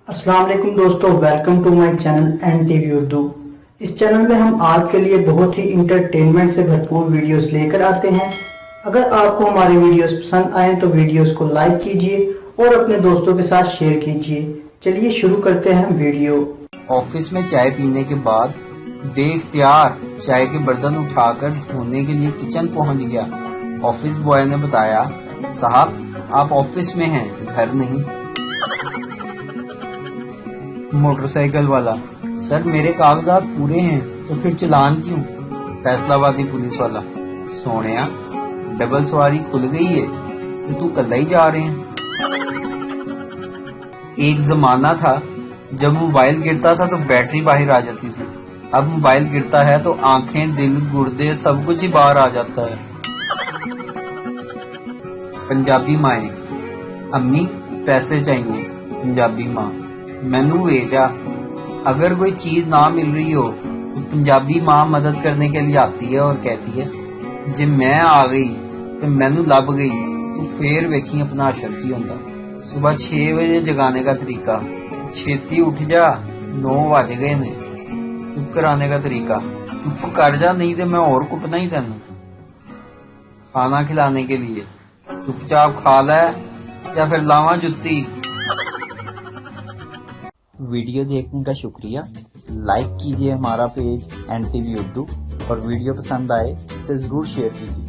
अस्सलाम वालेकुम दोस्तों, welcome to my channel NTV Urdu. इस चैनल में हम आपके लिए बहुत ही इंटरटेनमेंट से भरपूर वीडियोस लेकर आते हैं। अगर आपको हमारे वीडियोस पसंद आए तो वीडियोस को लाइक कीजिए और अपने दोस्तों के साथ शेयर कीजिए। चलिए शुरू करते हैं वीडियो। ऑफिस में चाय पीने के बाद बेख्तियार चाय के बर्तन उठाकर धोने के लिए किचन पहुंच गया। ऑफिस बॉय ने बताया, साहब आप ऑफिस में हैं, घर नहीं। मोटरसाइकिल वाला, सर मेरे कागजात पूरे हैं तो फिर चालान क्यों? फैसलाबादी पुलिस वाला, सोनिया डबल सवारी खुल गई है कि तू कल्ला ही जा रहे हैं। एक जमाना था जब मोबाइल गिरता था तो बैटरी बाहर आ जाती थी। अब मोबाइल गिरता है तो आंखें, दिल, गुर्दे सब कुछ ही बाहर आ जाता है। पंजाबी माएँ, अम्मी पैसे चाहिए। पंजाबी माँ, मैनू भेजा। अगर कोई चीज ना मिल रही हो तो पंजाबी माँ मदद करने के लिए आती है और कहती है, जे मैं आ गई तो मैनू लब गई, तू फिर वेखी अपना असर की होंदा। सुबह 6 बजे जगाने का तरीका, छेती उठ जा, 9 बज गए ने। चुप कराने का तरीका, चुप कर जा नहीं तो मैं और कुटना ही तेनू। खाना खिलाने के लिए, चुपचाप खा ले या फिर लावा जुत्ती। वीडियो देखने का शुक्रिया। लाइक कीजिए हमारा पेज एनटीवी उर्दू और वीडियो पसंद आए तो जरूर शेयर कीजिए।